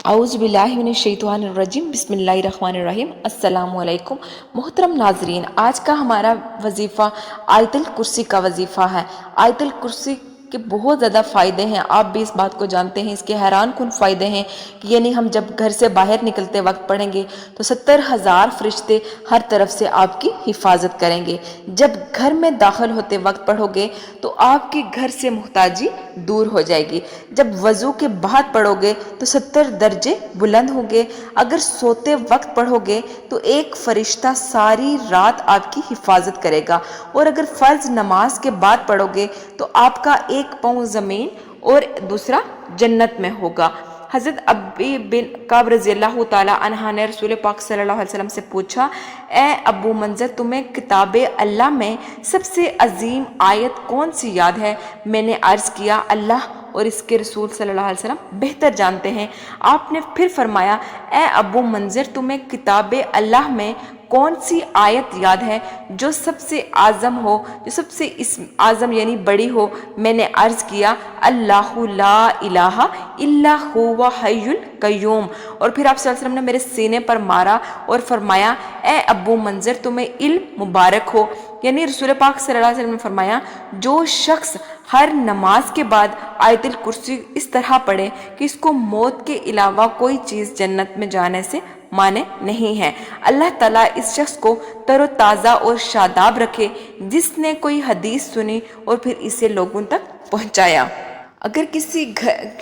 औज़ु बिल्लाहि मिनश शैतानिर रजीम बिस्मिल्लाहिर्रहमानिर रहीम अस्सलामु अलैकुम। मोहतरम नाजरीन, आज का हमारा वजीफ़ा आयतुल कुर्सी का वजीफ़ा है। आयतुल कुर्सी के बहुत ज़्यादा फ़ायदे हैं, आप भी इस बात को जानते हैं। इसके हैरान कुन फ़ायदे हैं कि यानी हम जब घर से बाहर निकलते वक्त पढ़ेंगे तो 70,000 फरिश्ते हर तरफ से आपकी हिफाजत करेंगे। जब घर में दाखिल होते वक्त पढ़ोगे तो आपके घर से मुहताजी दूर हो जाएगी। जब वज़ू के बाद पढ़ोगे तो 70 दर्जे बुलंद होंगे। अगर सोते वक्त पढ़ोगे तो एक फरिश्ता सारी रात आपकी हिफाजत करेगा। और अगर फ़र्ज नमाज के बाद पढ़ोगे तो आपका एक पाँव ज़मीन और दूसरा जन्नत में होगा। हज़रत अब्बी बिन काब रज़ियल्लाहु ताला अन्हा ने रसूल पाक सल्लल्लाहु अलैहि वसल्लम से पूछा, ए अबू मंज़र, तुम्हें किताबे अल्लाह में सबसे अजीम आयत कौन सी याद है? मैंने अर्ज़ किया, अल्लाह और इसके रसूल सल्लल्लाहु अलैहि वसल्लम बेहतर जानते हैं। आपने फिर फरमाया, ए अबू मंज़र, तुम्हें किताबे अल्लाह में कौन सी आयत याद है जो सबसे आज़म हो, जो सबसे आज़म यानी बड़ी हो? मैंने अर्ज़ किया, अल्लाहु ला इलाहा इल्ला हुवा हय्युल कय्यूम। और फिर आप सल्लल्लाहु अलैहि वसल्लम ने मेरे सीने पर मारा और फरमाया, ए अबू मंज़र, तुम्हें इल्म मुबारक हो। यानी रसूल पाक सल्लल्लाहु अलैहि वसल्लम ने फरमाया, जो शख्स हर नमाज के बाद आयतुल कुर्सी इस तरह पढ़े कि इसको मौत के अलावा कोई चीज़ जन्नत में जाने से माने नहीं है। अल्लाह ताला इस शख्स को तरोताज़ा और शादाब रखे जिसने कोई हदीस सुनी और फिर इसे लोगों तक पहुंचाया। अगर किसी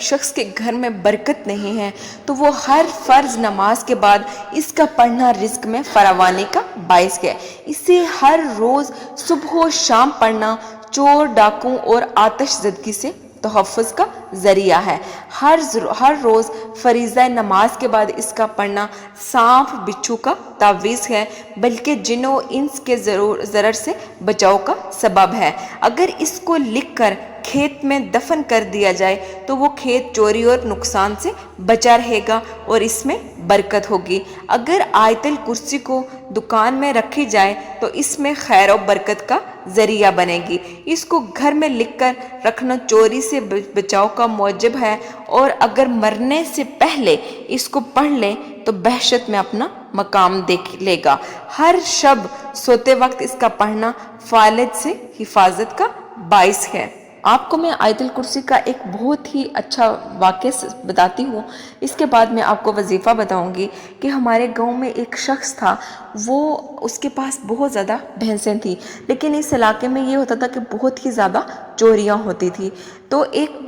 शख्स के घर में बरकत नहीं है तो वो हर फ़र्ज नमाज के बाद इसका पढ़ना रिज़्क में फरावानी का बाइस है। इसे हर रोज़ सुबह और शाम पढ़ना चोर, डाकू और आतिशज़दगी से तहफ़्फ़ुज़ का ज़रिया है। हर रोज़ फ़रीज़ा नमाज के बाद इसका पढ़ना सांप बिच्छू का तावीज़ है, बल्कि जिन्नों इंस के ज़रर से बचाव का सबब है। अगर इसको लिखकर खेत में दफन कर दिया जाए तो वो खेत चोरी और नुकसान से बचा रहेगा और इसमें बरकत होगी। अगर आयतुल कुर्सी को दुकान में रखी जाए तो इसमें खैर और बरकत का ज़रिया बनेगी। इसको घर में लिखकर रखना चोरी से बचाव का मौजब है और अगर मरने से पहले इसको पढ़ ले तो बहशत में अपना मकाम देख लेगा। हर शब सोते वक्त इसका पढ़ना फालिद से हिफाजत का बाइस है। आपको मैं आयतुल कुर्सी का एक बहुत ही अच्छा वाक़या बताती हूँ। इसके बाद मैं आपको वजीफ़ा बताऊँगी कि हमारे गांव में एक शख्स था, वो उसके पास बहुत ज़्यादा भैंसें थी, लेकिन इस इलाके में ये होता था कि बहुत ही ज़्यादा चोरियाँ होती थी। तो एक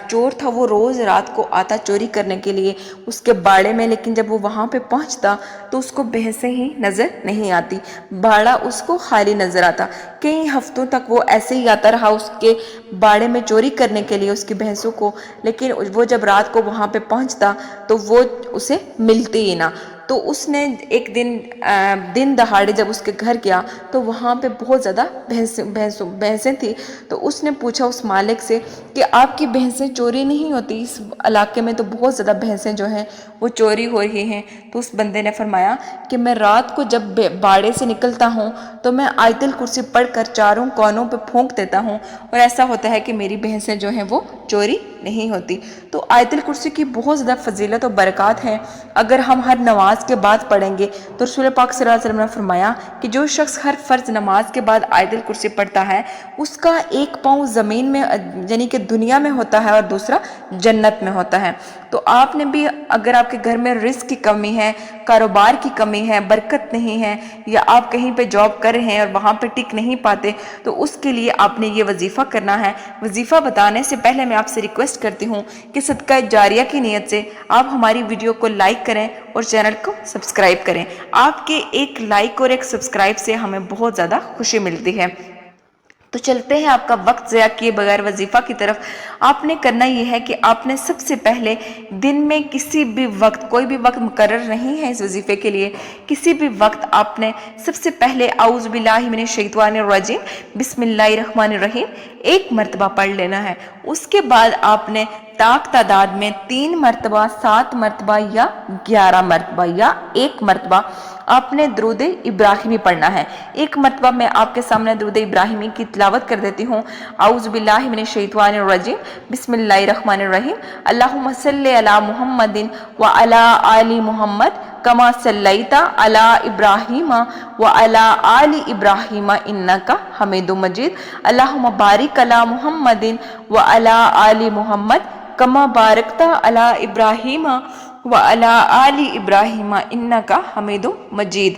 चोर था, वो रोज़ रात को आता चोरी करने के लिए उसके बाड़े में, लेकिन जब वो वहाँ पे पहुँचता तो उसको भैंसें ही नज़र नहीं आती, बाड़ा उसको खाली नज़र आता। कई हफ्तों तक वो ऐसे ही आता रहा उसके बाड़े में चोरी करने के लिए उसकी भैंसों को, लेकिन वो जब रात को वहाँ पे पहुँचता तो वो उसे मिलती ही ना। तो उसने एक दिन दहाड़े जब उसके घर गया तो वहाँ पे बहुत ज़्यादा भैंसें थी। तो उसने पूछा उस मालिक से कि आपकी भैंसें चोरी नहीं होती? इस इलाके में तो बहुत ज़्यादा भैंसें जो हैं वो चोरी हो रही हैं। तो उस बंदे ने फरमाया कि मैं रात को जब बाड़े से निकलता हूँ तो मैं आयतुल कुर्सी पढ़कर चारों कोनों पे फूंक देता हूँ और ऐसा होता है कि मेरी भैंसें जो हैं वो चोरी नहीं होती। तो आयतुल कुर्सी की बहुत ज़्यादा फजीलत और बरक़ात हैं। अगर हम हर नमाज के बाद पढ़ेंगे तो रसूल पाक सल्लल्लाहु अलैहि वसल्लम ने फरमाया कि जो शख्स हर फ़र्ज नमाज के बाद आयतुल कुर्सी पढ़ता है उसका एक पाँव ज़मीन में यानी कि दुनिया में होता है और दूसरा जन्नत में होता है। तो आपने भी, अगर आपके घर में रिस्क की कमी है, कारोबार की कमी है, बरकत नहीं है, या आप कहीं पे जॉब कर रहे हैं और वहाँ पे टिक नहीं पाते, तो उसके लिए आपने ये वजीफ़ा करना है। वजीफ़ा बताने से पहले मैं आपसे रिक्वेस्ट करती हूँ कि सदका जारिया की नीयत से आप हमारी वीडियो को लाइक करें और चैनल को सब्सक्राइब करें। आपके एक लाइक और एक सब्सक्राइब से हमें बहुत ज़्यादा खुशी मिलती है। तो चलते हैं आपका वक्त ज़या किए बगैर वजीफ़ा की तरफ। आपने करना ये है कि आपने सबसे पहले दिन में किसी भी वक्त, कोई भी वक्त मुकर्रर नहीं है इस वजीफ़े के लिए, किसी भी वक्त आपने सबसे पहले औज़ु बिल्लाहि मिनश शैतानिर रजीम बिस्मिल्लाहिर्रहमानिर रहीम एक मरतबा पढ़ लेना है। उसके बाद आपने तादाद में 3 मरतबा, 7 मरतबा या 11 मरतबा या 1 मरतबा آپ نے درود ابراہیمی پڑھنا ہے۔ ایک مرتبہ میں آپ کے سامنے درود ابراہیمی کی تلاوت کر دیتی ہوں۔ اعوذ باللہ من الشیطان الرجیم، بسم اللہ الرحمن الرحیم۔ اللہم صلی علی محمد وعلی آل محمد کما صلیت علی ابراہیم وعلی آل ابراہیم انک حمید مجید۔ اللہم بارک علی محمد وعلی آل محمد کما بارکت علی ابراہیم وعلی آل ابراہیم انک حمید مجید۔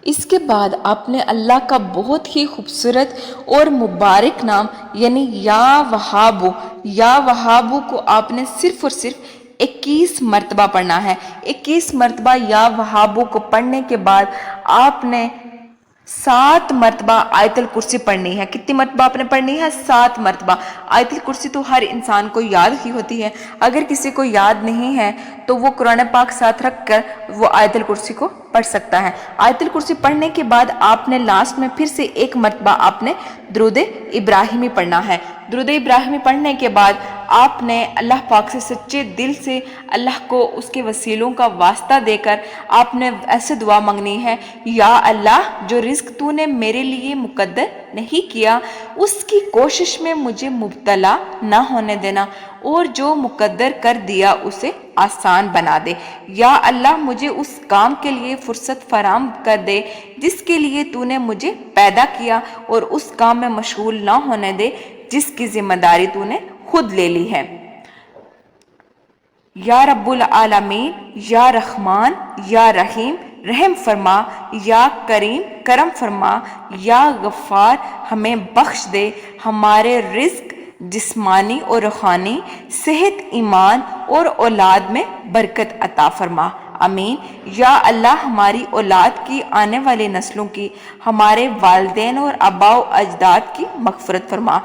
اس کے بعد آپ نے اللہ کا بہت ہی خوبصورت اور مبارک نام یعنی یا وہابو کو آپ نے صرف اور صرف 21 مرتبہ پڑھنا ہے۔ 21 مرتبہ یا وہابو کو پڑھنے کے بعد آپ نے 7 مرتبہ آیت الکرسی پڑھنی ہے۔ کتنی مرتبہ آپ نے پڑھنی ہے؟ 7 مرتبہ۔ آیت الکرسی تو ہر انسان کو یاد ہی ہوتی ہے، اگر کسی کو یاد نہیں ہے تو وہ قرآن پاک ساتھ رکھ کر وہ آیت الکرسی کو پڑھ سکتا ہے۔ آیت الکرسی پڑھنے کے بعد آپ نے لاسٹ میں پھر سے 1 مرتبہ آپ نے درود ابراہیمی پڑھنا ہے۔ درود ابراہیمی پڑھنے کے بعد آپ نے اللہ پاک سے سچے دل سے اللہ کو اس کے وسیلوں کا واسطہ دے کر آپ نے ایسے دعا مانگنی ہے، یا اللہ جو رزق تو نے میرے لیے مقدر نہیں کیا اس کی کوشش میں مجھے مبتلا نہ ہونے دینا، اور جو مقدر کر دیا اسے آسان بنا دے۔ یا اللہ مجھے اس کام کے لیے فرصت فراہم کر دے جس کے لیے تو نے مجھے پیدا کیا، اور اس کام میں مشغول نہ ہونے دے جس کی ذمہ داری تو نے خود لے لی ہے۔ یا رب العالمین، یا رحمان، یا رحیم رحم فرما، یا کریم کرم فرما، یا غفار ہمیں بخش دے، ہمارے رزق جسمانی اور روحانی، صحت ایمان اور اولاد میں برکت عطا فرما، آمین۔ یا اللہ ہماری اولاد کی، آنے والی نسلوں کی، ہمارے والدین اور آباء و اجداد کی مغفرت فرما،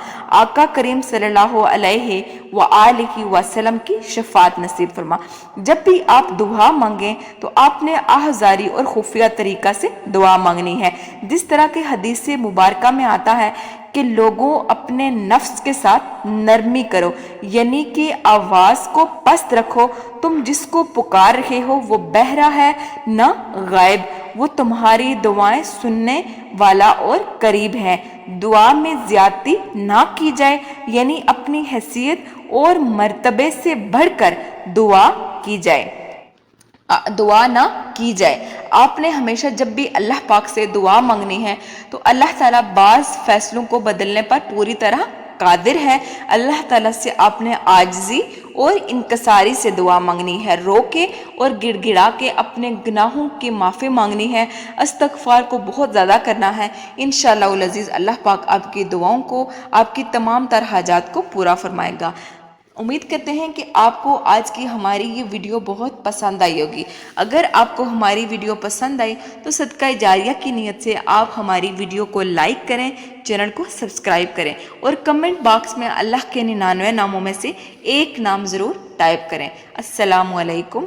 آقا کریم صلی اللہ علیہ وآلہ وسلم کی شفاعت نصیب فرما۔ جب بھی آپ دعا مانگیں تو آپ نے آہذاری اور خفیہ طریقہ سے دعا مانگنی ہے، جس طرح کہ حدیث مبارکہ میں آتا ہے کہ لوگوں اپنے نفس کے ساتھ نرمی کرو، یعنی کہ آواز کو پست رکھو، تم جس کو پکار رہے ہو وہ بہرا ہے نہ غائب، وہ تمہاری دعائیں سننے والا اور قریب ہے۔ دعا میں زیادتی نہ کی جائے، یعنی اپنی حیثیت اور مرتبے سے بڑھ کر دعا نہ کی جائے۔ آپ نے ہمیشہ جب بھی اللہ پاک سے دعا مانگنی ہے تو اللہ تعالیٰ بعض فیصلوں کو بدلنے پر پوری طرح قادر ہے۔ اللہ تعالیٰ سے آپ نے عاجزی اور انکساری سے دعا مانگنی ہے، رو کے اور گڑ گڑا کے اپنے گناہوں کی معافی مانگنی ہے، استغفار کو بہت زیادہ کرنا ہے۔ انشاءاللہ العزیز اللہ پاک آپ کی دعاؤں کو، آپ کی تمام تر حاجات کو پورا فرمائے گا۔ امید کرتے ہیں کہ آپ کو آج کی ہماری یہ ویڈیو بہت پسند آئی ہوگی۔ اگر آپ کو ہماری ویڈیو پسند آئی تو صدقہ جاریہ کی نیت سے آپ ہماری ویڈیو کو لائک کریں، چینل کو سبسکرائب کریں، اور کمنٹ باکس میں اللہ کے 99 ناموں میں سے ایک نام ضرور ٹائپ کریں۔ السلام علیکم۔